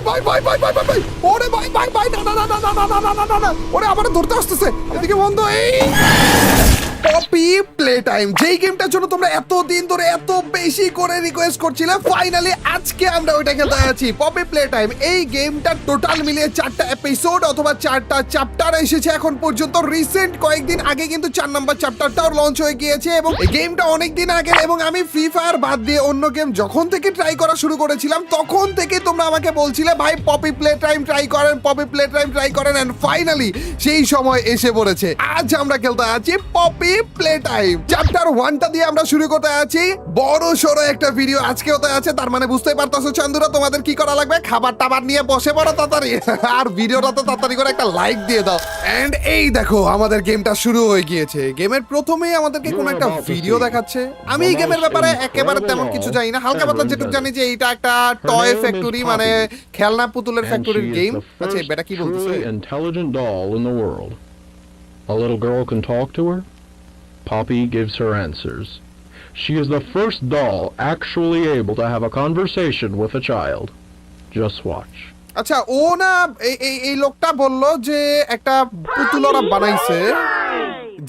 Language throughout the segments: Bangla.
ভাই ভাই ভাই ভাই ভাই ভাই ওরে ভাই ভাই ভাই না না না না না না না না না না ওরে আবার ধরতে আসতেছে এদিকে বন্ধ এই পপি প্লে টাইম যেই গেমটার জন্য তোমরা এত দিন ধরে এত বেশি করে রিকোয়েস্ট করছিলে ফাইনালি আজকে আমরা ওইটা খেলতে যাচ্ছি পপি প্লে টাইম এই গেমটা টোটাল মিলিয়ে 4টা এপিসোড অথবা 4টা চ্যাপ্টার এসেছে এখন পর্যন্ত রিসেন্ট কয়েকদিন আগে কিন্তু 4 নাম্বার চ্যাপ্টারটাও লঞ্চ হয়ে গিয়েছে এবং এই গেমটা অনেক দিন আগে এবং আমি ফ্রি ফায়ার বাদ দিয়ে অন্য গেম যখন থেকে ট্রাই করা শুরু করেছিলাম তখন থেকে তোমরা আমাকে বলছিলে ভাই পপি প্লে টাইম ট্রাই করেন পপি প্লে টাইম ট্রাই করেন এন্ড ফাইনালি সেই সময় এসে পড়েছে আজ আমরা খেলতে আছি পপি প্লে টাইম চ্যাপ্টার 1টা দিয়ে আমরা শুরু করতে আছি বড় সরো একটা ভিডিও আজকে হতে আছে তার মানে বুঝতেই পারতাছো চান্দুরা তোমাদের কি করা লাগবে খাবার টাবার নিয়ে বসে পড়ো তাড়াতাড়ি আর ভিডিওটা তো তাড়াতাড়ি করে একটা লাইক দিয়ে দাও এন্ড এই দেখো আমাদের গেমটা শুরু হয়ে গিয়েছে গেমের প্রথমেই আমাদেরকে কোনো একটা ভিডিও দেখাচ্ছে আমি এই গেমের ব্যাপারে একেবারে তেমন কিছু জানি না হালকা পাতলা যেটুকু জানি যে এটা একটা টয় ফ্যাক্টরি মানে খেলনা পুতুলের ফ্যাক্টরির গেম আচ্ছা বেটা কি বলতেছে intelligent doll in the world. A little girl can talk to her. Poppy gives her answers. She is the first doll actually able to have a conversation with a child. Just watch. আচ্ছা ও না এই লোকটা বললো যে একটা পুতুল ওরা বানাইছে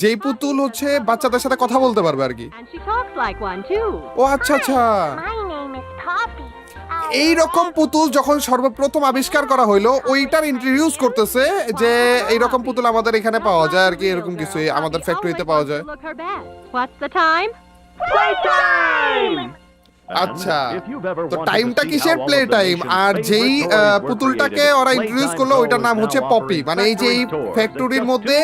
যেই পুতুল হচ্ছে বাচ্চাদের সাথে কথা বলতে পারবে আর কি And she talks like one too. ও আচ্ছা আচ্ছা My name is Poppy. এই রকম পুতুল যখন সর্বপ্রথম আবিষ্কার করা হইলো ওইটার ইন্ট্রোডিউস করতেছে যে এই রকম পুতুল আমাদের এখানে পাওয়া যায় আর কি এরকম কিছু আমাদের ফ্যাক্টরিতে পাওয়া যায় Look her best. What's the time? আচ্ছা তো টাইমটা কিসের প্লে টাইম আর যেই পুতুলটাকে ওরা ইন্ট্রোডিউস করলো ওইটার নাম হচ্ছে পপি মানে এই যে এই ফ্যাক্টরির মধ্যে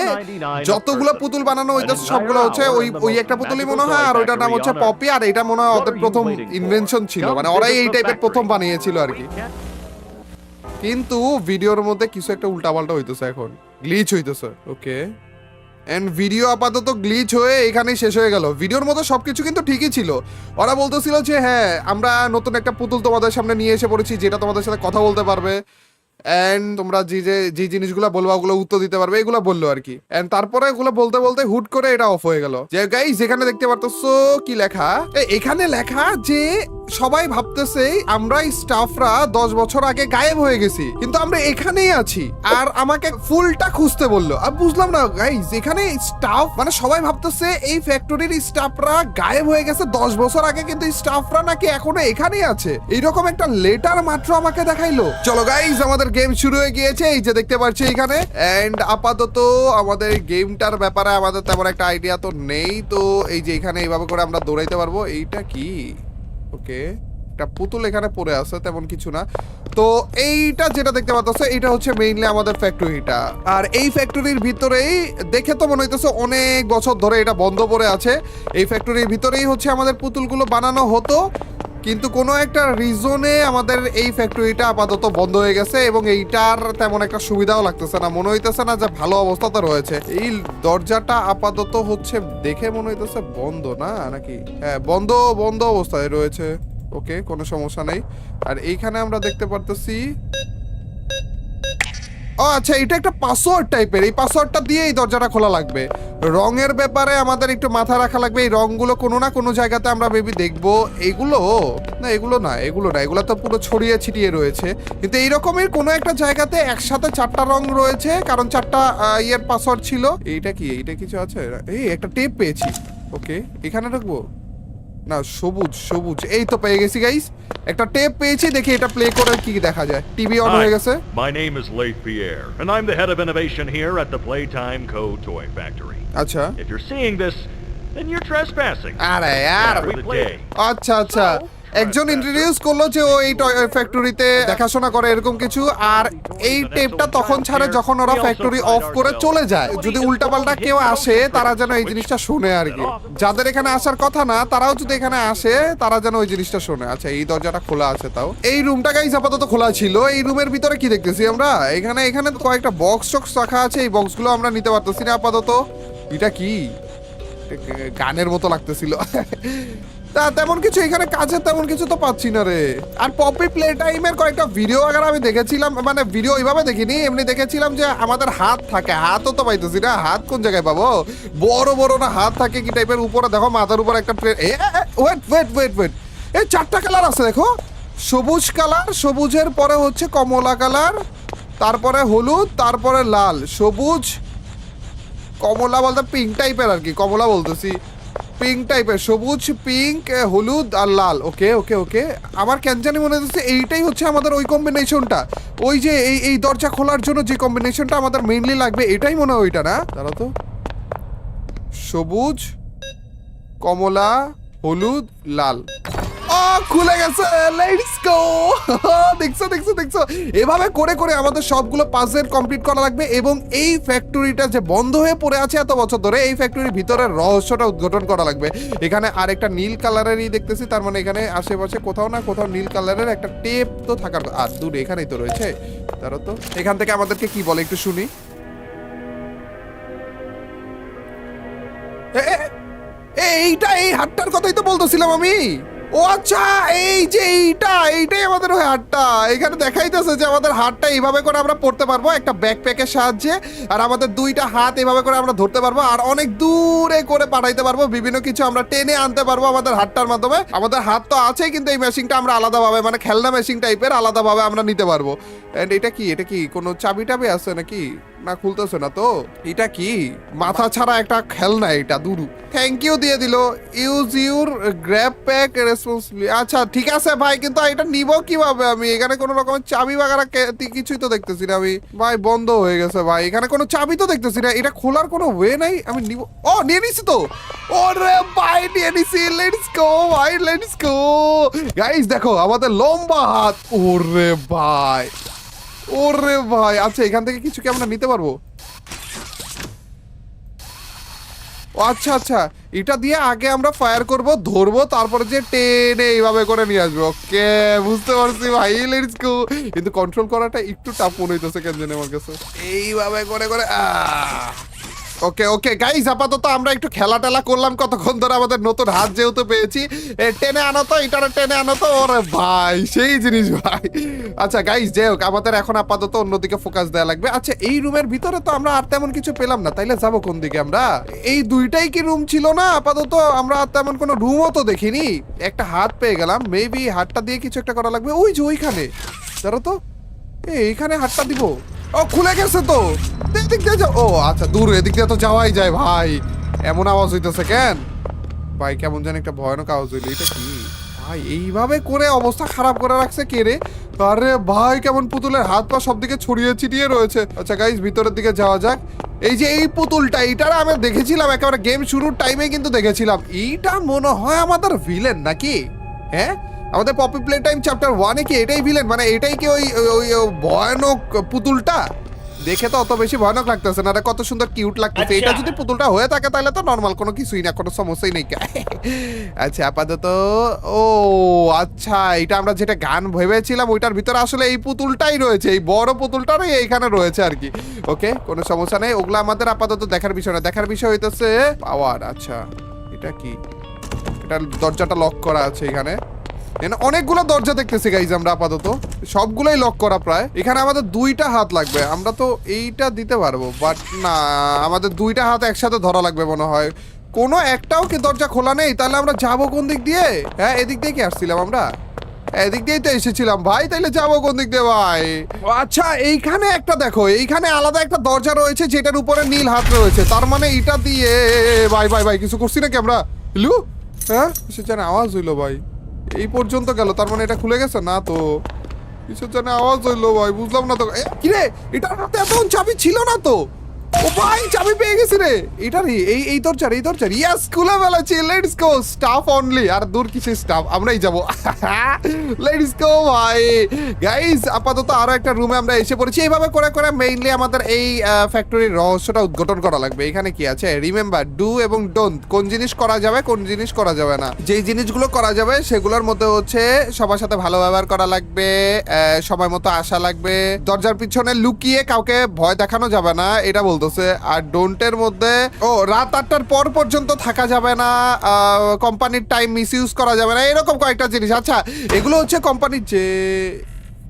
যতগুলো পুতুল বানানো হইতাছে সবগুলো হচ্ছে ওই একটা পুতুলই মনে হয় আর ওইটার নাম হচ্ছে পপি আর এটা মনে হয় ওদের প্রথম ইনভেনশন ছিল মানে ওরাই এই টাইপের প্রথম বানিয়েছিল আর কি কিন্তু ভিডিওর মধ্যে কিছু একটা উল্টাপাল্টা হইতেছে এখন গ্লিচ হইতেছে ওকে এন্ড ভিডিও আপাতত গ্লিচ হয়ে এখানেই শেষ হয়ে গেল ভিডিওর মধ্যে সবকিছু কিন্তু ঠিকই ছিল ওরা বলতেছিল যে হ্যাঁ আমরা নতুন একটা পুতুল তোমাদের সামনে নিয়ে এসে পড়েছি যেটা তোমাদের সাথে কথা বলতে পারবে এন্ড তোমরা যে জিনিসগুলো বলবা ওগুলো উত্তর দিতে পারবে এগুলো বললো আর কি এন্ড তারপরে এগুলো বলতে বলতে হুট করে এটা অফ হয়ে গেল যে গাইস যেখানে দেখতে পারতেছো কি লেখা এখানে লেখা যে সবাই ভাবতেছে আমরা স্টাফরা 10 বছর আগে গায়েব হয়ে গেছি কিন্তু আমরা এখানেই আছি আর আমাকে ফুলটা খুঁজতে বললো আর বুঝলাম না গাইস এখানে স্টাফ মানে সবাই ভাবতেছে এই ফ্যাক্টরির স্টাফরা গায়েব হয়ে গেছে 10 বছর আগে কিন্তু স্টাফরা নাকি এখনো এখানেই আছে এইরকম একটা লেটার মাত্র আমাকে দেখাইলো চলো গাইস আমাদের গেম শুরু হয়ে গিয়েছে এই যে দেখতে পাচ্ছি এখানে এন্ড আপাতত আমাদের গেমটার ব্যাপারে আমাদের তেমন একটা আইডিয়া তো নেই তো এই যে এখানে এইভাবে করে আমরা দৌড়াইতে পারবো এইটা কি ওকে একটা পুতুল এখানে পড়ে আছে তেমন কিছু না তো এইটা যেটা দেখতে পাচ্ছ এটা হচ্ছে মেইনলি আমাদের ফ্যাক্টরিটা আর এই ফ্যাক্টরির ভিতরেই দেখে তো মনে হইতেছে অনেক বছর ধরে এটা বন্ধ পড়ে আছে এই ফ্যাক্টরির ভিতরেই হচ্ছে আমাদের পুতুলগুলো বানানো হতো কিন্তু কোনো একটা রিজনে আমাদের এই ফ্যাক্টরিটা আপাতত বন্ধ হয়ে গেছে এবং এইটার তেমন একটা সুবিধাও লাগতেছে না মনে হইতেছে না যে ভালো অবস্থাতে রয়েছে এই দরজাটা আপাতত হচ্ছে দেখে মনে হইতেছে বন্ধ না নাকি হ্যাঁ বন্ধ অবস্থায় রয়েছে ওকে কোনো সমস্যা নেই আর এইখানে আমরা দেখতে পারতেছি ও আচ্ছা এটা একটা পাসওয়ার্ড টাইপের এই পাসওয়ার্ডটা দিয়ে এই দরজাটা খোলা লাগবে রঙের ব্যাপারে আমাদের একটু মাথা রাখা লাগবে এই রঙগুলো কোনো না কোনো জায়গাতে আমরা মেবি দেখবো এগুলো এগুলো তো পুরো ছড়িয়ে ছিটিয়ে রয়েছে কিন্তু এইরকমের কোনো একটা জায়গাতে একসাথে 4টা রং রয়েছে কারণ 4টা ইয়ের পাসওয়ার্ড ছিল এইটা কিছু আছে এই একটা টেপ পেয়েছি ওকে এখানে রাখবো না সবুজ এই তো পেয়ে গেছি গাইস একটা টেপ পেয়েছি দেখি এটা প্লে করে কি দেখা যায় টিভি অন হয়ে গেছে My name is Leif Pierre and I'm the head of innovation here at the Playtime Co Toy Factory. আচ্ছা If you're seeing this, then you're trespassing. আরে यार For the day. আচ্ছা একজন ইন্ট্রোডিউস করলো যে ও এই টয় ফ্যাক্টরিতে দেখাশোনা করে এরকম কিছু আর এই টেপটা তখন ছাড়ে যখন ওরা ফ্যাক্টরি অফ করে চলে যায় যদি উল্টাপাল্টা কেউ আসে তারা যেন এই জিনিসটা শুনে আর কি যাদের এখানে আসার কথা না তারাও যদি এখানে আসে তারা যেন ওই জিনিসটা শুনে আচ্ছা এই দরজাটা খোলা আছে তাও এই রুমটা গাইস আপাতত খোলা ছিল এই রুমের ভিতরে কি দেখতেছি আমরা এখানে তো কয়েকটা বক্স রাখা আছে এই বক্সগুলো আমরা নিতে পারতেছি না আপাতত এটা কি গানের মতো লাগতেছিল তা তেমন কিছু এখানে কাজে তেমন কিছু তো পাচ্ছি না রে আর পপি প্লে টাইমের কয়েকটা ভিডিও আগে আমি দেখেছিলাম মানে ভিডিও ওইভাবে দেখিনি এমনি দেখেছিলাম যে আমাদের হাত থাকে হাতও তো পাইতেছি না হাত কোন জায়গায় পাবো বড় না হাত থাকে কি টাইপের উপরে দেখো মাথার উপর একটা ট্রেন ওয়েট এই 4টা কালার আছে দেখো সবুজ কালার, সবুজের পরে হচ্ছে কমলা কালার, তারপরে হলুদ, তারপরে লাল। সবুজ, কমলা বলতে পিঙ্ক টাইপের আর কি, কমলা বলতেছি, পিঙ্ক টাইপের, সবুজ, পিঙ্ক, হলুদ আর লাল। ওকে ওকে ওকে, আমার কেন জানি মনে হচ্ছে এইটাই হচ্ছে আমাদের ওই কম্বিনেশনটা, ওই যে এই দরজা খোলার জন্য যে কম্বিনেশনটা আমাদের মেইনলি লাগবে, এটাই মনে হয় ওইটা না? দাঁড়া তো, সবুজ, কমলা, হলুদ, লাল। খুলে গেছে, লেটস গো। দেখছো দেখছো দেখছো, এভাবে করে করে আমাদের সবগুলো পাজল কমপ্লিট করা লাগবে এবং এই ফ্যাক্টরিটা যে বন্ধ হয়ে পড়ে আছে এত বছর ধরে, এই ফ্যাক্টরির ভিতরের রহস্যটা উদ্ঘাটন করা লাগবে। এখানে আরেকটা নীল কালারেরই দেখতেছি, তার মানে এখানে আশেপাশে কোথাও না কোথাও নীল কালারের একটা টেপ তো থাকার, আর দূরে এখানেই তো রয়েছে। তারা তো এখান থেকে আমাদেরকে কি বলে একটু শুনি। এইটা, এই হাটটার কথাই তো বলতেছিলাম আমি। ও আচ্ছা, এই যে এইটাই আমাদের ওই হাটটা। এখানে দেখাইতেছে যে আমাদের হাটটা এইভাবে করে আমরা পড়তে পারবো একটা ব্যাকপ্যাকের সাহায্যে, আর আমাদের দুইটা হাত এইভাবে করে আমরা ধরতে পারবো আর অনেক দূরে করে পাঠাইতে পারবো, বিভিন্ন কিছু আমরা টেনে আনতে পারবো আমাদের হাটটার মাধ্যমে। আমাদের হাত তো আছেই, কিন্তু এই মেশিনটা আমরা আলাদাভাবে, মানে খেলনা মেশিন টাইপের আলাদাভাবে আমরা নিতে পারবো। এন্ড এটা কি কোনো চাবি টাবি আছে নাকি? না, খুলতেছে না তো। এটা কি মাথা ছাড়া একটা খেলনা, এটা দুরু। থ্যাংক ইউ দিয়ে দিল, use your grab pack responsibly. আচ্ছা ঠিক আছে ভাই, কিন্তু এটা নিব কিভাবে আমি? এখানে কোনো রকমের চাবি বাগারা কিছুই তো দেখতেছি না আমি। ভাই বন্ধ হয়ে গেছে ভাই, এখানে কোনো চাবি তো দেখতেছি না। এটা খোলার কোনো ওয়ে নাই? আমি নিব। ও, নিয়ে নিছি তো। ওরে ভাই, নিয়ে নিছি। লেটস গো ভাই, লেটস গো। গাইস দেখো আমাদের লম্বা হাত। ওরে ভাই, ওরে ভাই। আচ্ছা, এখান থেকে কিছু কি আমরা নিতে পারবো? আচ্ছা আচ্ছা, এটা দিয়ে আগে আমরা ফায়ার করব, ধরবো, তারপরে যে টেনে এইভাবে করে নিয়ে আসবো। ওকে, বুঝতে পারছি ভাই, লেটস গো। কিন্তু কন্ট্রোল করাটা একটু টাফ মনে হইতেছে কেন জানি আমার কাছে। এইভাবে করে করে ওকে ওকে গাইস, আপাতত আমরা একটু খেলা টেলা করলাম কতক্ষণ ধরে, আমাদের নতুন হাত যেহেতু পেয়েছি। টেনে আনো তো, এটা টেনে আনো তো। ওরে ভাই, সেই জিনিস ভাই। আচ্ছা গাইস, যাই হোক, আমাদের এখন আপাতত অন্যদিকে ফোকাস দেওয়া লাগবে। আচ্ছা, এই রুমের ভিতরে তো আমরা আর তেমন কিছু পেলাম না, তাইলে যাবো কোন দিকে আমরা? এই দুইটাই কি রুম ছিল না? আপাতত আমরা আর তেমন কোনো রুমও তো দেখিনি। একটা হাত পেয়ে গেলাম, মেবি হাতটা দিয়ে কিছু একটা করা লাগবে। ওই যে ওইখানে, ধরো তো, এইখানে হাতটা দিব। ও, খুলে গেছে তো। এদিক দিয়ে যাও। ও আচ্ছা, দূর, এদিক দিয়ে তো যাওয়াই যায় ভাই। এমন আওয়াজ হইতেছে কেন ভাই? কেমন জানি একটা ভয়ানক আওয়াজ হইলো। এটা কি ভাই? এইভাবে করে অবস্থা খারাপ করে রাখছে কে রে? আরে ভাই, কেমন পুতুলের হাত পা সব দিকে ছড়িয়ে ছিটিয়ে রয়েছে। আচ্ছা গাইস, ভিতরের দিকে যাওয়া যাক। এই যে এই পুতুলটা, এইটার আমি দেখেছিলাম একেবারে গেম শুরুর টাইমে, কিন্তু দেখেছিলাম এইটা মনে হয় আমাদের ভিলেন নাকি? হ্যাঁ, আমাদের পপি প্লে টাইম চ্যাপ্টার 1-এ কি এটাই ভিলেন? মানে এটাই কি ওই ভয়ানক পুতুলটা? দেখে তো অত বেশি ভয়ানক লাগতেছে না, কত সুন্দর কিউট লাগতেছে। এটা যদি পুতুলটা হয়ে থাকে তাহলে তো নরমাল, কোনো কিছুই না, কোনো সমস্যাই নেই। আচ্ছা, আপাতত ও আচ্ছা, এটা আমরা যেটা গান ভেবেছিলাম ওইটার ভিতরে আসলে এই পুতুলটাই রয়েছে, এই বড় পুতুলটারই এইখানে রয়েছে আর কি। ওকে, কোনো সমস্যা নেই, ওগুলো আমাদের আপাতত দেখার বিষয় না। দেখার বিষয় হইতেছে পাওয়ার। আচ্ছা, এটা কি? এটা দরজাটা লক করা আছে এখানে। অনেকগুলো দরজা দেখতেছি গাইজ আমরা, আপাতত সবগুলোই লক করা প্রায়। এখানে আমাদের দুইটা হাত লাগবে, আমরা তো এইটা দিতে পারবো, বাট না, আমাদের দুইটা হাত একসাথে ধরা লাগবে মনে হয়। কোনো একটাও কি দরজা খোলা নেই? তাহলে আমরা যাবো কোন দিক দিয়ে? হ্যাঁ, এদিক দিয়ে কি আসছিলাম আমরা? এদিক দিয়েই তো এসেছিলাম ভাই, তাইলে যাবো কোন দিক দিয়ে ভাই? আচ্ছা, এইখানে একটা দেখো, এইখানে আলাদা একটা দরজা রয়েছে যেটার উপরে নীল হাত রয়েছে, তার মানে এটা দিয়ে ভাই ভাই ভাই কিছু করছি নাকি আমরা? হ্যালো, হ্যাঁ, সে জানে আওয়াজ হইলো ভাই, এই পর্যন্ত গেল, তার মানে এটা খুলে গেছে না তো? কিছু জানে আওয়াজ হইলো ভাই, বুঝলাম না তো। কিরে, এটার হাতে এতক্ষণ চাবি ছিল না তো? ও ভাই, চাবি পেয়ে গেছি রে। এটারই এই দরজার, ইয়েস, খুলে ফেলেছি। Let's go, staff only. আর দূর কিছু স্টাফ, আমরাই যাবো। লেটস গো ভাই। গাইস, আপাতত আরো একটা রুমে আমরা এসে পড়েছি। এইভাবে করে করে মেইনলি আমাদের এই ফ্যাক্টরির রহস্যটা উদ্ঘাটন করা লাগবে। এখানে কি আছে? রিমেম্বার, ডু এবং ডোন্ট, কোন জিনিস করা যাবে, কোন জিনিস করা যাবে না। যেই জিনিসগুলো করা যাবে সেগুলোর মধ্যে হচ্ছে সবার সাথে ভালো ব্যবহার করা লাগবে, সময় মতো আসা লাগবে, দরজার পিছনে লুকিয়ে কাউকে ভয় দেখানো যাবে না, এটা বলতেছে। আর ডোন্টের মধ্যে রাত 8টার পর পর্যন্ত থাকা যাবে না, কোম্পানির টাইম মিসইউজ করা যাবে না, এরকম কয়েকটা জিনিস। আচ্ছা, এগুলো হচ্ছে কোম্পানির যে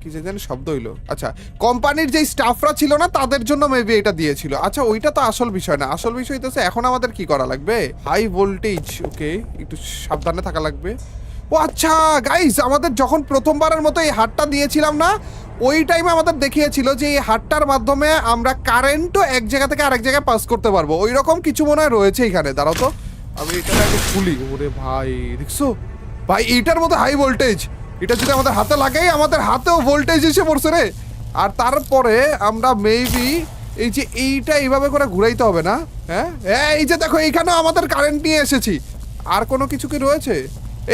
কি জানি শব্দ হইলো। আচ্ছা, কোম্পানির যে স্টাফরা ছিল না তাদের জন্য মেবি এটা দিয়েছিল। আচ্ছা, ওইটা তো আসল বিষয় না, আসল বিষয় হইতেছে এখন আমাদের কি করা লাগবে? High voltage. ওকে, একটু সাবধানে থাকা লাগবে। ও আচ্ছা গাইস, আমাদের যখন প্রথমবারের মতো এই হাটটা দিয়েছিলাম না, ওই টাইমে আমাদের দেখিয়েছিল যে এই হাটটার মাধ্যমে আমরা কারেন্টও এক জায়গা থেকে আরেক জায়গায় পাস করতে পারবো। ওই রকম কিছু মনে হয় রয়েছে এখানে। দাঁড়াও তো, আমি এটা আগে খুলি। ওরে ভাই দেখছো ভাই, এইটার মতো হাই ভোল্টেজ, এটা যদি আমাদের হাতে লাগাই, আমাদের হাতেও ভোল্টেজ এসে পড়ছে রে। আর তারপরে আমরা মেবি এই যে এইটা এইভাবে করে ঘুরাইতে হবে না? হ্যাঁ, এই যে দেখো এইখানেও আমাদের কারেন্ট নিয়ে এসেছি। আর কোনো কিছু কি রয়েছে?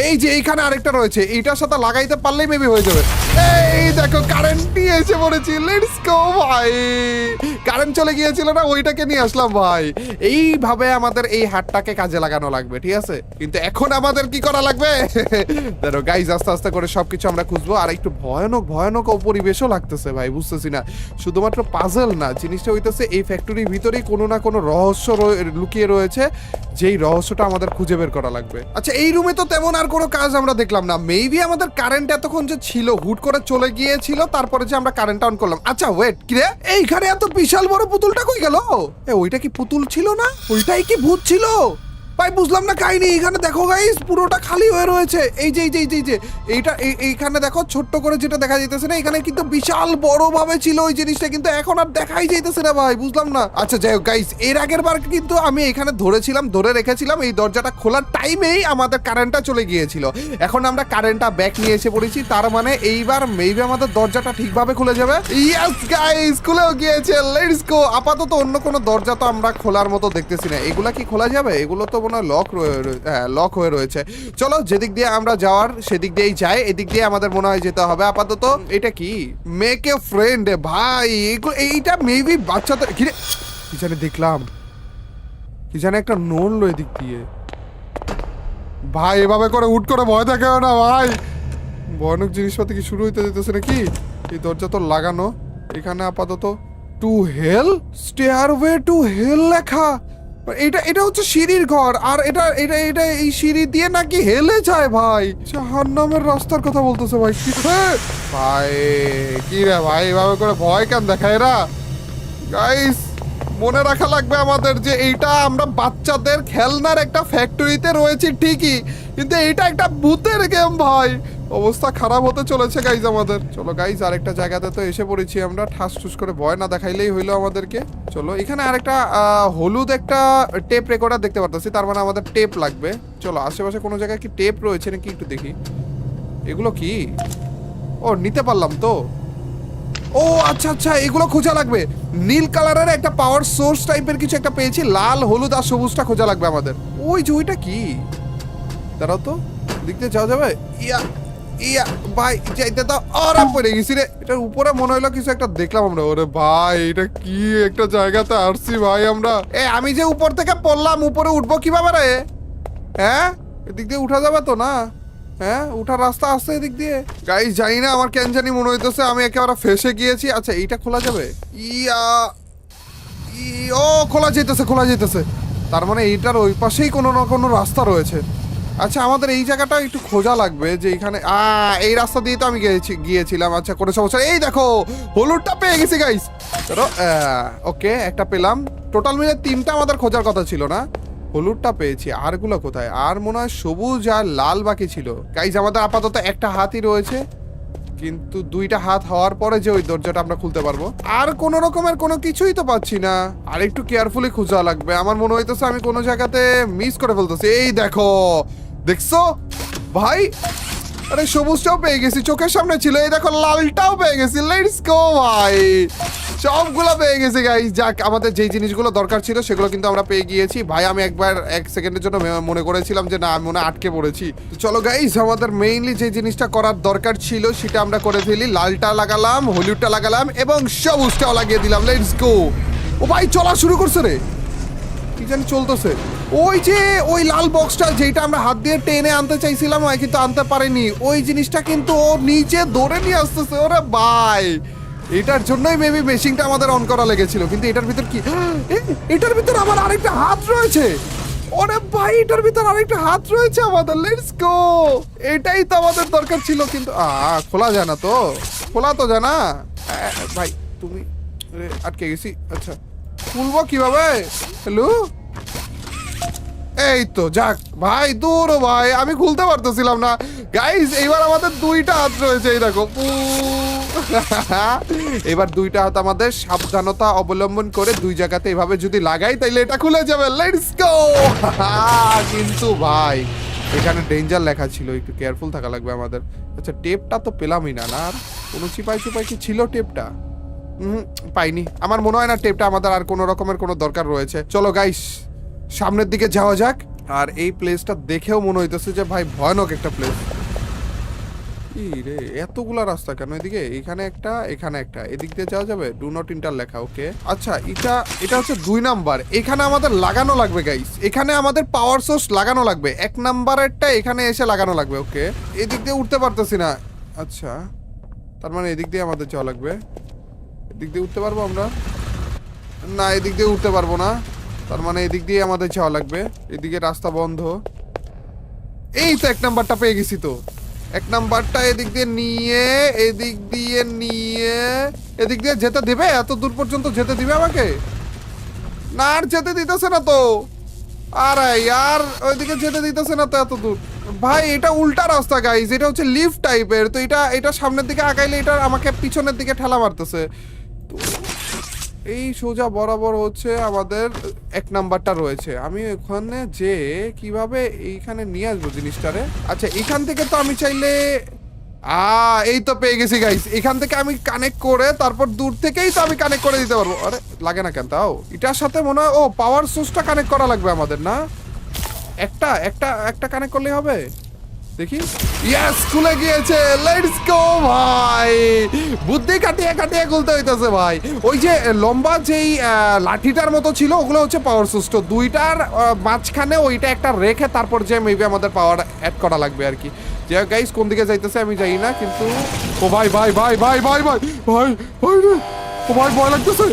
এই যে এইখানে আরেকটা রয়েছে, এইটার সাথে লাগাইতে পারলেই মেবি হয়ে যাবে। এই দেখো কারেন্ট নিয়ে এসে পড়েছি, লেটস গো ভাই। কারেন্ট চলে গিয়েছিল না, ওইটাকে নিয়ে আসলাম ভাই। এইভাবে আমাদের এই হাটটাকে কাজে লাগানো লাগবে, ঠিক আছে? কিন্তু এখন আমাদের কি করা লাগবে? দেখো গাইজ, আস্তে আস্তে করে সবকিছু আমরা খুঁজবো। আর একটু ভয়ানক ভয়ানক পরিবেশও লাগতেছে ভাই, বুঝতেছি না। শুধুমাত্র পাজল না, জিনিসটা হইতেছে এই ফ্যাক্টরির ভিতরেই কোনো না কোনো রহস্য লুকিয়ে রয়েছে, যেই রহস্যটা আমাদের খুঁজে বের করা লাগবে। আচ্ছা, এই রুমে তো তেমন আর কোনো কাজ আমরা দেখলাম না। মেবি আমাদের কারেন্ট এতক্ষণ যে ছিল হুট করে চলে গিয়েছিল, তারপরে যে আমরা কারেন্ট অন করলাম। আচ্ছা ওয়েট, কি রে, এইখানে এত বিশাল বড় পুতুলটা কই গেল? ওইটা কি পুতুল ছিল না? ওইটাই কি ভূত ছিল? ভাই বুঝলাম না কাহিনী। এখানে দেখো গাইস, পুরোটা খালি হয়ে রয়েছে। এই যে এইটা এইখানে দেখো ছোট্ট করে যেটা দেখা যাইতেছে না, এখানে কিন্তু বিশাল বড় ভাবে ছিল ওই জিনিসটা, কিন্তু এখন আর দেখাই যাইতেছে না ভাই, বুঝলাম না। আচ্ছা যাই হোক গাইস, এর আগের বার কিন্তু আমি এখানে ধরে রেখেছিলাম। এই দরজাটা খোলার টাইমেই আমাদের কারেন্টটা চলে গিয়েছিল। এখন আমরা কারেন্টটা ব্যাক নিয়ে এসে পড়েছি, তার মানে এইবার মেবি আমাদের দরজাটা ঠিকভাবে খুলে যাবে। ইয়েস গাইস, খুলেও গিয়েছে, লেটস গো। আপাতত অন্য কোনো দরজা তো আমরা খোলার মতো দেখতেছি না। এগুলা কি খোলা যাবে? এগুলো তো লক হয়ে রয়েছে। চলো, যেদিক দিয়ে আমরা যাওয়ার সেদিক দিয়েই যাই। এদিক দিয়ে আমাদের মনে হয় যেতে হবে আপাতত। এটা কি মেক এ ফ্রেন্ড ভাই? এইটা মেবি বাচ্চাদের কি জানি দেখলাম, কি জানি একটা নড়লো এদিক দিয়ে ভাই। এভাবে করে হুট করে ভয় দেখাও না ভাই, ভয়ানক জিনিসপাতি কি শুরু হইতে যেতেছে নাকি? এই দরজা তো লাগানো। এখানে আপাতত টু হেল, স্টেয়ারওয়ে টু হেল লেখা। এটা হচ্ছে সিঁড়ির ঘর, আর এটা এই সিঁড়ি দিয়ে নাকি হেলে যায় ভাই। জাহান্নামের রাস্তার কথা বলতেছে ভাই। কি ভাই, কি রে ভাই, এভাবে করে ভয় কেন দেখায় এরা? গাইস, মনে রাখা লাগবে আমাদের যে এইটা আমরা বাচ্চাদের খেলনার একটা ফ্যাক্টরিতে রয়েছি ঠিকই, কিন্তু এইটা একটা ভূতের গেম ভাই। অবস্থা খারাপ হতে চলেছে গাইজ আমাদের। চলো গাইজ, আরেকটা জায়গাতে তো এসে পড়েছি আমরা। ঠাস ঠুস করে ভয় না দেখাইলেই হইলো আমাদেরকে। চলো, এখানে আরেকটা হলুদ একটা টেপ রেকর্ডার দেখতে পারতেছি, তার মানে আমাদের টেপ লাগবে। চলো, আশেপাশে কোনো জায়গায় কি টেপ রয়েছে নাকি একটু দেখি। এগুলো কি? ও, নিতে পারলাম তো। ও আচ্ছা আচ্ছা, এগুলো খোঁজা লাগবে। নীল কালারের একটা পাওয়ার সোর্স টাইপের কিছু একটা পেয়েছি। লাল, হলুদ আর সবুজটা খোঁজা লাগবে আমাদের। ওই যে ওইটা কি, দাঁড়াও তো, দেখতে যাওয়া যাবে? ইয়া ভাই, যাইতে তো ওরা পড়ে গেছি রে। এটার উপরে মনে হলো কিছু একটা দেখলাম আমরা। ওরে ভাই, এটা কি একটা জায়গাতে আসছি ভাই আমরা। আমি যে উপর থেকে পড়লাম, উপরে উঠবো কিভাবে রে? হ্যাঁ, এদিক দিয়ে উঠা যাবে তো না? হ্যাঁ, উঠার রাস্তা আছে এদিক দিয়ে। গাইস, জানি না, আমার কেন জানি মনে হইতেছে আমি একেবারে ফেসে গিয়েছি। আচ্ছা, এইটা খোলা যাবে? ও, খোলা যেতেছে। তার মানে এইটার ওই পাশেই কোনো না কোনো রাস্তা রয়েছে। আচ্ছা, আমাদের এই জায়গাটা একটু খোঁজা লাগবে, যে এখানে এই রাস্তা দিয়ে তো আমি গিয়েছিলাম। আচ্ছা, কোনো সমস্যা। এই দেখো, হলুদটা পেয়ে গেছি গাইস। ওকে, একটা পেলাম। টোটাল মিলে 3টা আমাদের খোঁজার কথা ছিল না? হলুদটা পেয়েছি, আরগুলো কোথায়? আর মনে হয় সবুজ আর লাল বাকি ছিল। গাইস, আমাদের আপাতত একটা হাতই রয়েছে, কিন্তু 2টা হাত হওয়ার পরে যে ওই দরজাটা আমরা খুলতে পারবো। আর কোন রকমের কোনো কিছুই তো পাচ্ছি না। আর একটু কেয়ারফুলি খোঁজা লাগবে। আমার মনে হইতেছে আমি কোনো জায়গাতে মিস করে ফেলতেছি। এই দেখো, দেখছো ভাই? আরে, সবুজটাও পেয়ে গেছি, চোখের সামনে ছিল। এই দেখো, লালটাও পেয়ে গেছি। লেটস গো ভাই, সবগুলো পেয়ে গেছি গাইস। যাক, আমাদের যেই জিনিসগুলো দরকার ছিল সেগুলো কিন্তু আমরা পেয়ে গিয়েছি ভাই। আমি একবার 1 সেকেন্ডের জন্য মনে করেছিলাম যে না, আমি মনে আটকে পড়েছি। চলো গাইস, আমাদের মেইনলি যে জিনিসটা করার দরকার ছিল সেটা আমরা করে ফেলি। লালটা লাগালাম, হলুদটা লাগালাম এবং সবুজটাও লাগিয়ে দিলাম। Let's go. ও ভাই, চলা শুরু করছে রে, কি জানি চলতেছে। ওই যে ওই লাল বক্সটা যেটা আমরা হাত দিয়ে টেনে আনতে চাইছিলাম, কিন্তু আনতে পারিনি। ওই জিনিসটা কিন্তু ও নিচে ধরে নিয়ে আসতেছে। ওরে ভাই, এটার জন্যই মেবি মেশিনটা আমাদের অন করা লেগেছিল। কিন্তু এটার ভিতর কি? এটার ভিতর আমার আরেকটা হাত রয়েছে। ওরে ভাই, এটার ভিতর আরেকটা হাত রয়েছে আমাদের। লেটস গো, এটাই তো আমাদের দরকার ছিল। কিন্তু খোলা যায় না তো, খোলা তো যায় না ভাই। তুমি আটকে গেছি। আচ্ছা, খুলবো কিভাবে? হ্যালো, এই তো যাক ভাই, দূর ভাই, আমি খুলতে পারতেছিলাম না গাইস। এইবার আমাদের দুইটা হাত রয়েছে, এই দেখো এবার দুইটা হাত আমাদের সাবধানতা অবলম্বন করে দুই জায়গাতে এভাবে যদি লাগাই তাইলে এটা খুলে যাবে। Let's go. কিন্তু ভাই এখানে ডেঞ্জার লেখা ছিল, একটু কেয়ারফুল থাকা লাগবে আমাদের। আচ্ছা টেপটা তো পেলামই না। আর কোনো চিপাই কি ছিল টেপটা? পাইনি। আমার মনে হয় না টেপটা আমাদের আর কোনো রকমের কোনো দরকার রয়েছে। চলো গাইস সামনের দিকে যাওয়া যাক। আর এই প্লেসটা দেখেও মনে হইতেছে যে ভাই ভয়ানক একটা প্লেস। রে এতগুলা রাস্তা কেন এদিকে? এখানে একটা, এখানে একটা, এদিক দিয়ে যাওয়া যাবে। ডু নট ইন্টার লেখা, ওকে। আচ্ছা এটা হচ্ছে 2 নাম্বার। এখানে আমাদের লাগানো লাগবে গাইস, এখানে আমাদের পাওয়ার সোর্স লাগানো লাগবে। 1 নাম্বারেরটা এখানে এসে লাগানো লাগবে, ওকে। এদিক দিয়ে উঠতে পারতেছি না। আচ্ছা তার মানে এদিক দিয়ে আমাদের যাওয়া লাগবে। এদিক দিয়ে উঠতে পারবো আমরা? না, এদিক দিয়ে উঠতে পারবো না। তার মানে এদিক দিয়ে আমাদের যাওয়া লাগবে। এদিকে রাস্তা বন্ধ। এই তো 1 নাম্বারটা পেয়ে গেছি। তো 1 নাম্বারটা এদিক দিয়ে নিয়ে এদিক দিয়ে যেতে দিবে? এত দূর পর্যন্ত যেতে দিবে আমাকে? না, আর যেতে দিতেছে না তো। আরে ইয়ার, ওইদিকে যেতে দিতেছে না তো এত দূর। ভাই এটা উল্টা রাস্তা গাইস, এটা হচ্ছে লিফট টাইপের। তো এটা সামনের দিকে আগাইলে এটা আমাকে পিছনের দিকে ঠেলা মারতেছে। এই সোজা বরাবর হচ্ছে আমাদের 1 নাম্বারটা রয়েছে। আমি ওখানে যে কিভাবে এইখানে নিয়ে আসবো জিনিসটারে? আচ্ছা এখান থেকে তো আমি চাইলে এই তো পেয়ে গেছি গাইস। এখান থেকে আমি কানেক্ট করে তারপর দূর থেকেই তো আমি কানেক্ট করে দিতে পারবো। আরে লাগে না কেন তাও? এটার সাথে মনে হয় পাওয়ার সোর্সটা কানেক্ট করা লাগবে আমাদের, না? একটা কানেক্ট করলেই হবে। দেখি, ইয়েস, খুলে গিয়েছে। লেটস গো ভাই, বুদ্ধি কাটিয়ে খুলতে হইতাছে ভাই। ওই যে লম্বা যেই লাঠিটার মতো ছিল ওগুলো হচ্ছে পাওয়ার সোর্স। তো দুইটার মাঝখানে ওইটা একটা রেখে তারপর যে মেবি আমাদের পাওয়ার অ্যাড করা লাগবে আর কি। যে গাইস কোন দিকে যাইতেছে আমি জানি না, কিন্তু ও ভাই ভাই ভাই ভাই ভাই ভাই ভাই ভাই রে, ও ভাই ভয় লাগতেছে।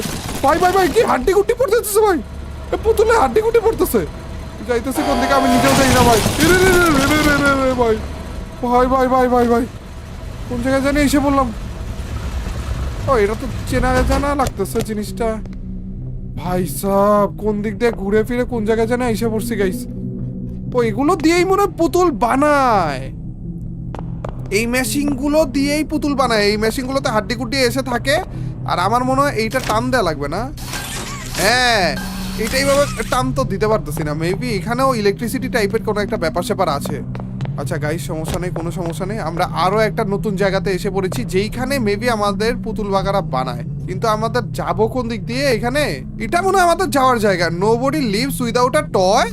ভাই ভাই ভাই কি হাড্ডি গুটি পড়তেছে ভাই, পুতুলে হাড্ডি গুটি পড়তেছে। যাইতেছে কোন দিকে আমি নিজেও জানি না ভাই। ভাই ভাই ভাই ভাই ভাই ভাই কোন জায়গায় জানি এসে বললাম। ও এটা তো চেনা জানা লাগতেছে জিনিসটা। ভাই সাব কোন দিক দিয়ে ঘুরে ফিরে কোন জায়গায় জানা এসে পড়ছি গাইস। ও এগুলো দিয়েই মনে হয় পুতুল বানায়। এই মেশিনগুলো দিয়েই পুতুল বানায়। এই মেশিনগুলোতে হাড্ডি গুড্ডি এসে থাকে। আর আমার মনে হয় এইটা টান দেওয়া লাগবে না? হ্যাঁ এটাই ভাবে টান তো দিতে পারতেছি না। মেবি এখানেও ইলেকট্রিসিটি টাইপের কোনো একটা ব্যাপার স্যাপার আছে। আচ্ছা গাইস সমস্যা নেই, কোনো সমস্যা নেই। আমরা আরো একটা নতুন জায়গাতে এসে পড়েছি যেইখানে মেবি আমাদের পুতুল বাগারা বানায়। কিন্তু আমাদের যাবো কোন দিক দিয়ে? এখানে এটা মনে হয় আমাদের যাওয়ার জায়গা। Nobody leaves without a toy.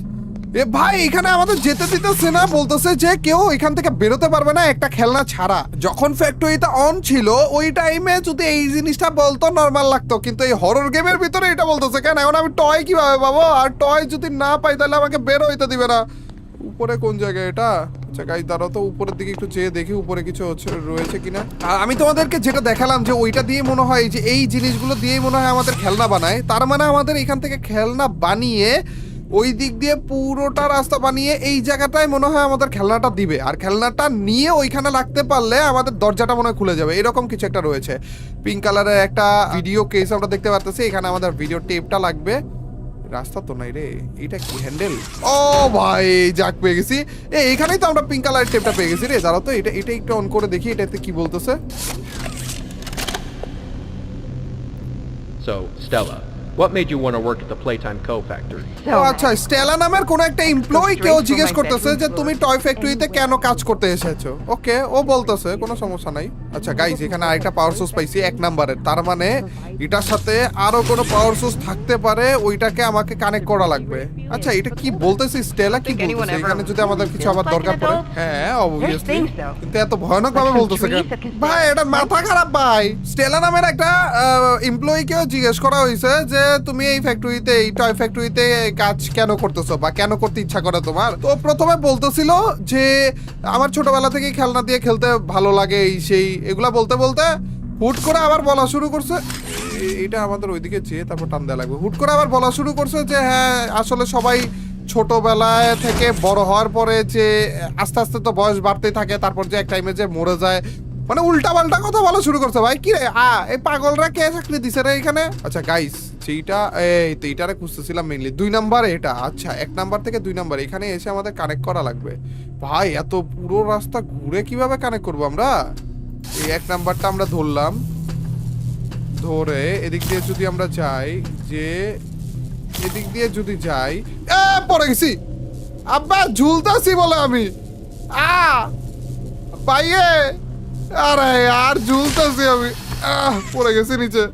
এ ভাই এখানে আমাদের যেতে দিতেছে না, বলতেছে যে কেউ এখান থেকে বেরোতে পারবে না একটা খেলনা ছাড়া। যখন ফ্যাক্টরিটা অন ছিল ওই টাইমে যদি এই জিনিসটা বলতো নরমাল লাগতো, কিন্তু এই হরর গেমের ভিতরে এটা বলতেছে কেন? এখন আমি টয় কিভাবে পাবো? আর টয় যদি না পাই তাহলে আমাকে বের হইতে দিবে না। উপরে কোন জায়গায় এটা? আচ্ছা গাইস দাঁড়াও তো, উপরের দিকে একটু চেয়ে দেখি উপরে কিছু রয়েছে কিনা। আর আমি তোমাদেরকে যেটা দেখালাম যে ওইটা দিয়ে মনে হয় যে এই জিনিসগুলো দিয়েই মনে হয় আমাদের খেলনা বানায়। তার মানে আমাদের এখান থেকে খেলনা বানিয়ে ওই দিক দিয়ে পুরোটা রাস্তা বানিয়ে এই জায়গাটায় মনে হয় আমাদের খেলনাটা দিবে। আর খেলনাটা নিয়ে ওইখানে রাখতে পারলে আমাদের দরজাটা মনে হয় খুলে যাবে। এরকম কিছু একটা রয়েছে। পিঙ্ক কালারের একটা ভিডিও কেস আমরা দেখতে পারতেছি। এখানে আমাদের ভিডিও টেপটা লাগবে। রাস্তা তো নাই রে, এটা কি হ্যান্ডেল? ও ভাই যাক পেয়ে গেছি। এইখানেই তো আমরা পিঙ্ক কালারের টেপটা পেয়ে গেছি রে। দাঁড়াও তো এটা একটু অন করে দেখি এটাতে কি বলতেছে। So, Stella, what made you want to work at the Playtime Co. factory? ও আচ্ছা, স্টেলা নামের কোন একটা এমপ্লয়ি কেউ জিজ্ঞেস করতেছে যে তুমি টয় ফ্যাক্টরিতে কেন কাজ করতে এসেছো। ওকে ও বলতেছে কোনো সমস্যা নাই। আচ্ছা গাইস এখানে আরেকটা পাওয়ার সোর্স পাইছি 1 নাম্বারের। তার মানে এটার সাথে আরো কোনো পাওয়ার সোর্স থাকতে পারে, ওইটাকে আমাকে কানেক্ট করা লাগবে। আচ্ছা এটা কি বলতেছে স্টেলা? কি বলতেছে এখানে যদি আমাদের কিছু আবার দরকার পড়ে? হ্যাঁ অবভিয়াসলি, কিন্তু এত ভয়ানক ভাবে বলতেছে কেন? ভাই এটা মাথা খারাপ ভাই। স্টেলা নামের একটা এমপ্লয়িকেও জিজ্ঞেস করা হয়েছে যে তুমি এই ফ্যাক্টরিতে, এই টয় ফ্যাক্টরিতে কাজ কেন করতেছো বা কেন করতে ইচ্ছা করে তোমার। তো প্রথমে বলতেছিল যে আমার ছোটবেলা থেকেই খেলনা দিয়ে খেলতে ভালো লাগে, এই সেই এগুলা বলতে বলতে হুট করে আবার বলা শুরু করছে। এটা আমাদের ওইদিকে চেয়ে তারপর টান দেওয়া লাগবে। হুট করে আবার বলা শুরু করছে যে হ্যাঁ আসলে সবাই ছোটবেলায় থেকে বড় হওয়ার পরে যে আস্তে আস্তে তো বয়স বাড়তেই থাকে, তারপর যে এক টাইমে যে মরে যায়। মানে উল্টা পাল্টা কথা বলা শুরু করছে ভাই। কি রে এই পাগলরা কে চাকরি দিছে রে এখানে? আচ্ছা গাইস আচ্ছা এইটা এই তো এইটারে খুঁজতেছিলাম মেইনলি 2 নাম্বার এটা আচ্ছা 1 নাম্বার থেকে 2 নাম্বার এখানে এসে আমাদের কানেক্ট করা লাগবে ভাই এত পুরো রাস্তা ঘুরে কিভাবে কানেক্ট করব আমরা এই 1 নাম্বারটা আমরা ধরলাম ধরে এদিক দিয়ে যদি আমরা যাই যে এদিক দিয়ে যদি যাই পড়ে গেছি আব্বা ঝুলতাছি বলে আমি পাইয়ে আরে আর ঝুলতাছি আমি পড়ে গেছি নিচে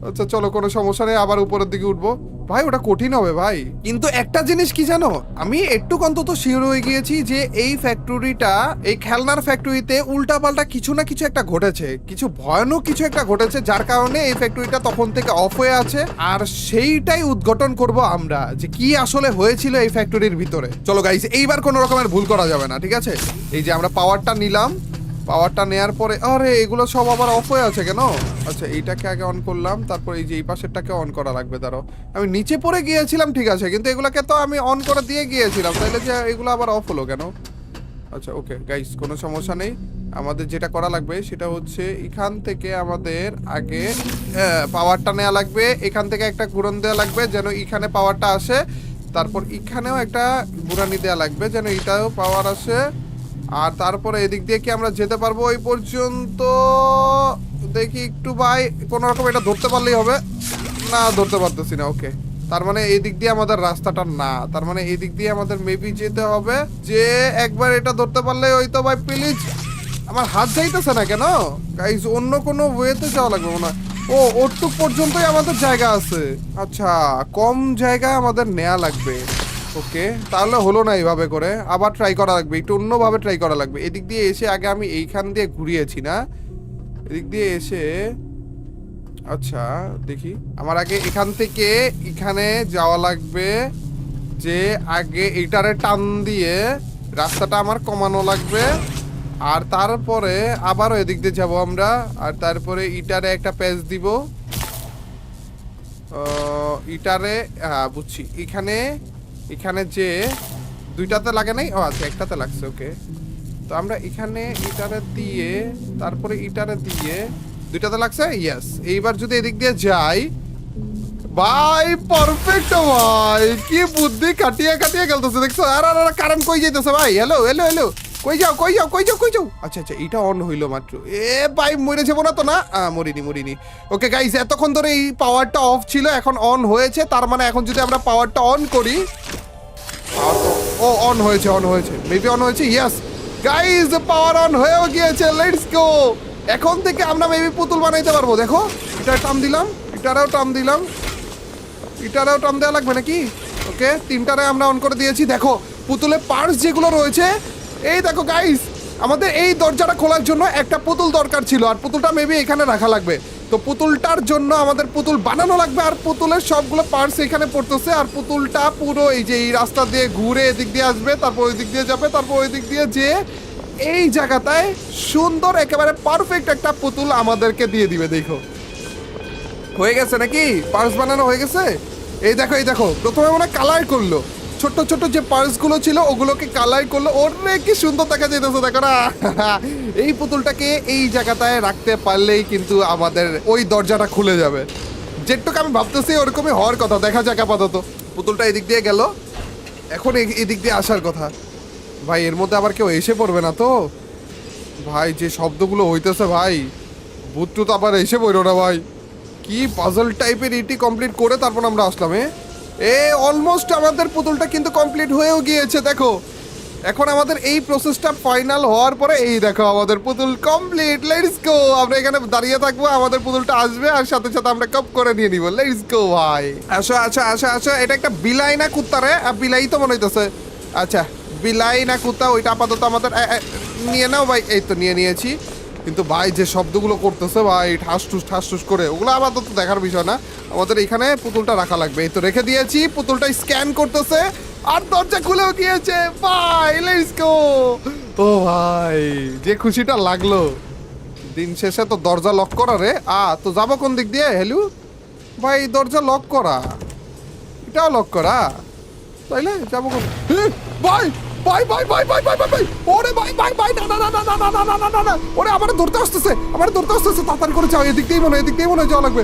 আচ্ছা চলো কোনো সমস্যা নেই আবার উপরের দিকে উঠবো ভাই ওটা কঠিন হবে ভাই কিন্তু একটা জিনিস কি জানো আমি একটু অন্তত শিওর হয়ে গিয়েছি যে এই ফ্যাক্টরিটা এই খেলনার ফ্যাক্টরিতে উল্টাপাল্টা কিছু না কিছু একটা ঘটেছে কিছু ভয়ানক কিছু একটা ঘটেছে যার কারণে এই ফ্যাক্টরিটা তখন থেকে অফ হয়ে আছে আর সেইটাই উদ্ঘাটন করব আমরা যে কি আসলে হয়েছিল এই ফ্যাক্টরির ভিতরে চলো গাইস এইবার কোনো রকমের ভুল করা যাবে না ঠিক আছে এই যে আমরা পাওয়ারটা নিলাম পাওয়ারটা নেয়ার পরে আরে এগুলো সব আবার অফ হয়ে আছে কেন আচ্ছা এইটাকে আগে অন করলাম তারপর এই যে এই পাশেরটাকে অন করা লাগবে দাঁড়াও আমি নিচে পড়ে গিয়েছিলাম ঠিক আছে কিন্তু এগুলোকে তো আমি অন করে দিয়ে গিয়েছিলাম তাহলে যে এগুলো আবার অফ হলো কেন আচ্ছা ওকে গাইস কোনো সমস্যা নেই আমাদের যেটা করা লাগবে সেটা হচ্ছে এখান থেকে আমাদের আগে পাওয়ারটা নেওয়া লাগবে এখান থেকে একটা ঘুরন দেওয়া লাগবে যেন এখানে পাওয়ারটা আসে তারপর এখানেও একটা ঘুরানি দেওয়া লাগবে যেন এটাও পাওয়ার আসে আর তারপরে এদিক দিয়ে কি আমরা যেতে পারবো ওই পর্যন্ত দেখি একটু ভাই কোনো রকম এটা ধরতে পারলেই হবে না ধরতে পারতেছি না ওকে তার মানে এই দিক দিয়ে আমাদের রাস্তাটা না তার মানে এই দিক দিয়ে আমাদের মেবি যেতে হবে যে একবার এটা ধরতে পারলে ওই তো ভাই প্লিজ আমার হাত যাইতেছে না কেন গাইস অন্য কোনো ওয়েতে যাওয়া লাগবে মনে হয় ও ওটুক পর্যন্তই আমাদের জায়গা আছে আচ্ছা কম জায়গা আমাদের নেওয়া লাগবে ওকে তাহলে হলো না এইভাবে করে আবার ট্রাই করা লাগবে একটু অন্যভাবে ট্রাই করা লাগবে এদিক দিয়ে এসে আগে আমি এইখান দিয়ে ঘুরিয়েছি না এদিক দিয়ে এসে আচ্ছা দেখি আমার আগে এখান থেকে এখানে যাওয়া লাগবে যে আগে এইটারে টান দিয়ে রাস্তাটা আমার কমানো লাগবে আর তারপরে আবারও এদিক দিয়ে যাবো আমরা আর তারপরে ইটারে একটা প্যাচ দিব ইটারে বুঝছি এখানে যে দুইটাতে লাগে নাই ও আচ্ছা একটাতে লাগছে ওকে তো আমরা এখানে ইটারে দিয়ে তারপরে ইটারে দিয়ে দুইটাতে লাগছে ইয়েস এইবার যদি এদিক দিয়ে যাই ভাই পারফেক্ট ভাই কি বুদ্ধি কাটিয়ে গেলতেছে দেখছো আর কারেন্ট কই যাইতেছে ভাই হ্যালো হ্যালো হ্যালো কই যাও আচ্ছা আচ্ছা এটা অন হইলো মাত্র ভাই মরে যাবো না তো না মরিনি ওকে গাইস এতক্ষণ ধরে এই পাওয়ারটা অফ ছিল এখন অন হয়েছে তার মানে এখন যদি আমরা পাওয়ারটা অন করি ও অন হয়েছে মেবি অন হয়েছে ইয়েস গাইস পাওয়ার অন হয়েও গিয়েছে লেটস গো এখন থেকে আমরা মেবি পুতুল বানাইতে পারবো দেখো এটার টান দিলাম এটারেও টান দেওয়া লাগবে নাকি ওকে তিনটারে আমরা অন করে দিয়েছি দেখো পুতুলের পার্টস যেগুলো রয়েছে এই দেখো গাইস আমাদের এই দরজাটা খোলার জন্য একটা পুতুল দরকার ছিল আর পুতুলটা মেবি এখানে রাখা লাগবে তো পুতুলটার জন্য আমাদের পুতুল বানানো লাগবে আর পুতুলের সবগুলো পার্টস এখানে পড়তেছে আর পুতুলটা পুরো এই যে এই রাস্তা দিয়ে ঘুরে এদিক দিয়ে আসবে তারপর ওই দিক দিয়ে যাবে তারপর ওই দিক দিয়ে যে এই জায়গাটায় সুন্দর একেবারে পারফেক্ট একটা পুতুল আমাদেরকে দিয়ে দিবে দেখো হয়ে গেছে নাকি পার্টস বানানো হয়ে গেছে এই দেখো প্রথমে মনে কালার করলো ছোট ছোট যে পার্টসগুলো ছিল ওগুলোকে কালার করলো ওরে কি সুন্দর দেখা যাইতেছে দেখো না এই পুতুলটাকে এই জায়গাটায় রাখতে পারলেই কিন্তু আমাদের ওই দরজাটা খুলে যাবে যেটুকু আমি ভাবতেছি ওরকমই হওয়ার কথা দেখা যাক আপাতত পুতুলটা এদিক দিয়ে গেল এখন এদিক দিয়ে আসার কথা ভাই এর মধ্যে আবার কেউ এসে পড়বে না তো ভাই যে শব্দগুলো হইতেছে ভাই ভূত টুত আবার এসে পড়ো না ভাই কি পাজল টাইপের এটি কমপ্লিট করে তারপর আমরা আসলাম অলমোস্ট আমাদের পুতুলটা কিন্তু কমপ্লিট হয়েও গিয়েছে দেখো এখন আমাদের এই প্রসেসটা ফাইনাল হওয়ার পরে এই দেখো আমাদের পুতুল কমপ্লিট লেটস গো আমরা এখানে দাঁড়িয়ে থাকবো আমাদের পুতুলটা আসবে আর সাথে সাথে আমরা কাপ করে নিয়ে নিব লেটস গো ভাই আসো এটা একটা বিলাই না কুত্তা রে বিলাই তো মনে হইতেছে আচ্ছা বিলাই না কুত্তা ওইটা আপাতত আমাদের নিয়ে নাও ভাই এই তো নিয়েছি কিন্তু ভাই যে শব্দগুলো করতেছে ভাই ঠাস করে ওগুলো আপাতত দেখার বিষয় না আমাদের এখানে পুতুলটা রাখা লাগবে এই তো রেখে দিয়েছি পুতুলটা স্ক্যান করতেছে আর দরজা খুলেও গিয়েছে ভাই লেটস গো ও ভাই যে খুশিটা লাগলো দিন শেষে তো দরজা লক করা রে তো যাবো কোন দিক দিয়ে হেলু ভাই দরজা লক করা এটাও লক করা তাইলে যাবো কোন ভাই ওরে ভাই না ওরে আমার ধরতে আসতেছে তাড়াতাড়ি করে যাও এদিক দিয়েই মনে হয় যাওয়া লাগবে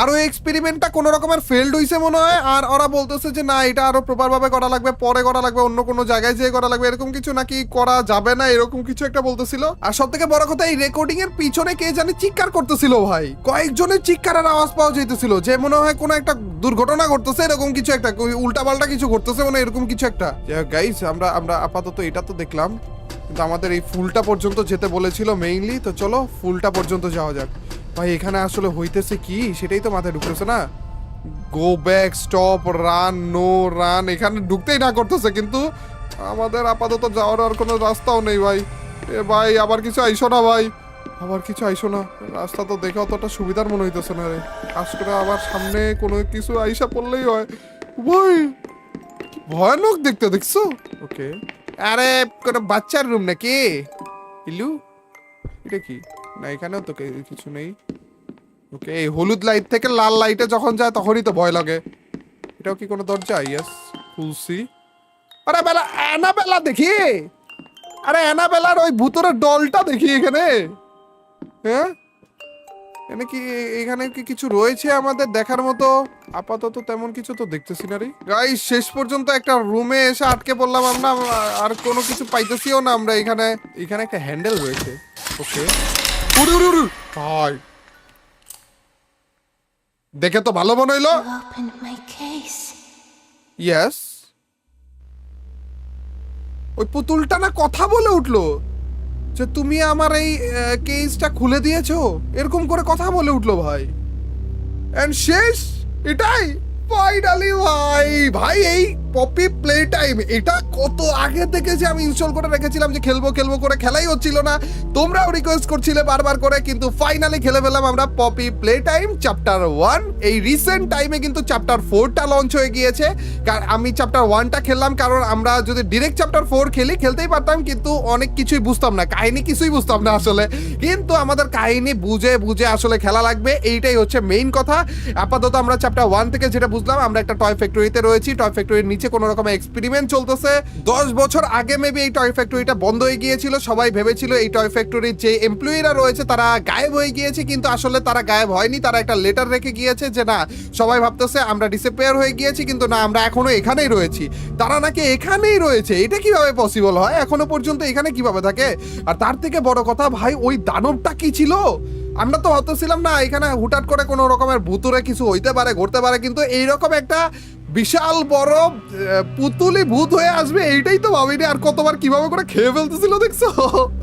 আর ওই এক্সপেরিমেন্টটা কোনো রকমের ফেলড হইছে মনে হয়, আর ওরা বলতেছে যে না এটা আরো প্রপার ভাবে করা লাগবে, পরে করা লাগবে, অন্য কোনো জায়গায় যেয়ে করা লাগবে, এরকম কিছু নাকি করা যাবে না, এরকম কিছু একটা বলতেছিল। আর সব থেকে বড় কথা এই রেকর্ডিং এর পিছনে কে জানি চিৎকার করতেছিল ভাই, কয়েকজনের চিৎকারের আওয়াজ পাওয়া যাইতেছিল, যে মনে হয় কোনো একটা দুর্ঘটনা ঘটতেছে, এরকম কিছু একটা উল্টাপাল্টা কিছু ঘটতেছে, মানে এরকম কিছু একটা। গাইস আমরা আপাতত এটা তো দেখলাম, কিন্তু আমাদের এই ফুলটা পর্যন্ত যেতে বলেছিল মেইনলি, তো চলো ফুলটা পর্যন্ত যাওয়া যাক। ভাই এখানে আসলে হইতেছে কি সেটাই তো মাথায় ঢুকতেছে না। Go back, stop, run, no run, এখানে ঢুকতেই না করতেছে, কিন্তু আমাদের আপাতত যাওয়ার আর কোনো রাস্তাও নেই ভাই। এ ভাই আবার কিছু আইসো না ভাই, আবার কিছু আইসো না, রাস্তা তো দেখে অতটা সুবিধার মনে হইতেছে না রে। কাজ করে আবার সামনে কোনো কিছু আইসা পড়লেই হয় ভাই, কি ভয়ানক দেখতে, দেখছো? ওকে, আরে কোনো বাচ্চার রুম নাকি ইলু? এটা কি? না এখানেও তো কিছু নেই। ওকে, এই হলুদ লাইট থেকে লাল লাইটে যখন যায় তখনই তো ভয় লাগে। এটাও কি কোনো দরজা? ইয়েস, খুলছি। আরে বেলা অ্যানাবেলা দেখি, আরে অ্যানাবেলার ওই ভূতের ডলটা দেখি এখানে। হ্যাঁ এখানে কি কিছু রয়েছে আমাদের দেখার মতো? আপাতত তেমন কিছু তো দেখতেছি না রে গাইস। শেষ পর্যন্ত একটা রুমে এসে আটকে পড়লাম আমরা, আর কোনো কিছু পাইতেছিও না আমরা। এখানে একটা হ্যান্ডেল রয়েছে। ওকে, ভাই দেখে তো ভালো মনে হইলো। ইয়েস, ওই পুতুলটা না কথা বলে উঠলো যে তুমি আমার এই কেসটা খুলে দিয়েছো, এরকম করে কথা বলে উঠলো ভাই। এন্ড শেষ এটাই ফাইনালি ভাই এই পপি প্লে টাইম, এটা কত আগে থেকে যে আমি ইনস্টল করে রেখেছিলাম যে খেলবো করে খেলাই হচ্ছিল না, তোমরাও রিকোয়েস্ট করছিলে বারবার করে, কিন্তু ফাইনালি খেলে ফেললাম আমরা পপি প্লে টাইম চ্যাপ্টার 1। এই রিসেন্ট টাইমে কিন্তু চ্যাপ্টার 4টা লঞ্চ হয়ে গিয়েছে। আমি চ্যাপ্টার 1টা খেললাম কারণ আমরা যদি ডিরেক্ট চ্যাপ্টার 4 খেলতেই পারতাম, কিন্তু অনেক কিছুই বুঝতাম না, কাহিনী কিছুই বুঝতাম না আসলে। কিন্তু আমাদের কাহিনী বুঝে আসলে খেলা লাগবে, এইটাই হচ্ছে মেইন কথা। আপাতত আমরা চ্যাপ্টার 1 থেকে যেটা বুঝলাম, আমরা একটা টয় ফ্যাক্টরিতে রয়েছি, টয় ফ্যাক্টরির নিচে কোনো রকমের এক্সপেরিমেন্ট চলতেছে। 10 বছর আগে মেবি এই টয় ফ্যাক্টরিটা বন্ধ হয়ে গিয়েছিল, সবাই ভেবেছিল এই টয় ফ্যাক্টরির যে এমপ্লয়িরা রয়েছে তারা গায়েব হয়ে গিয়েছে, কিন্তু আসলে তারা গায়েব হয়নি, তারা একটা লেটার রেখে গিয়েছে যে না, সবাই ভাবতেছে আমরা ডিসঅ্যাপিয়ার হয়ে গিয়েছি, কিন্তু না, আমরা এখনো এখানেই রয়েছি। তারা নাকি এখানেই রয়েছে, এটা কিভাবে পসিবল হয়? এখনো পর্যন্ত এখানে কিভাবে থাকে? আর তার থেকে বড় কথা ভাই, ওই দানবটা কি ছিল? আমরা তো ভাবতেছিলাম না এখানে হুটহাট করে কোনো রকমের ভূতুরে কিছু হইতে পারে, ঘটতে পারে, কিন্তু এইরকম একটা বিশাল বড় পুতুলি ভূত হয়ে আসবে এইটাই তো ভাবিনি। আর কতবার কিভাবে করে খেয়ে ফেলতেছিল দেখছো।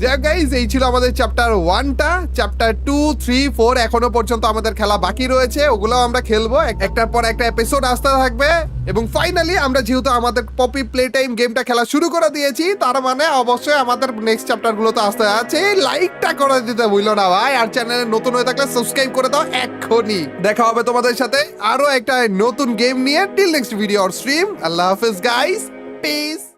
যাক গাইস, এই ছিল আমাদের চ্যাপ্টার 1টা। চ্যাপ্টার 2, 3, 4 এখনো পর্যন্ত আমাদের খেলা বাকি রয়েছে, ওগুলো আমরা খেলবো, একটার পর একটা এপিসোড আসতে থাকবে। এবং ফাইনালি আমরা যেহেতু আমাদের পপি প্লে টাইম গেমটা খেলা শুরু করে দিয়েছি, তার মানে অবশ্যই আমাদের নেক্সট চ্যাপ্টার গুলো তো আসতে আছে। লাইকটা করে দিতে ভুলো না ভাই, আর চ্যানেলে নতুন হয়ে থাকলে সাবস্ক্রাইব করে দাও এক্ষুনি। দেখা হবে তোমাদের সাথে আরো একটা নতুন গেম নিয়ে। Till next video or stream, আল্লাহ হাফেজ গাইস, পিস।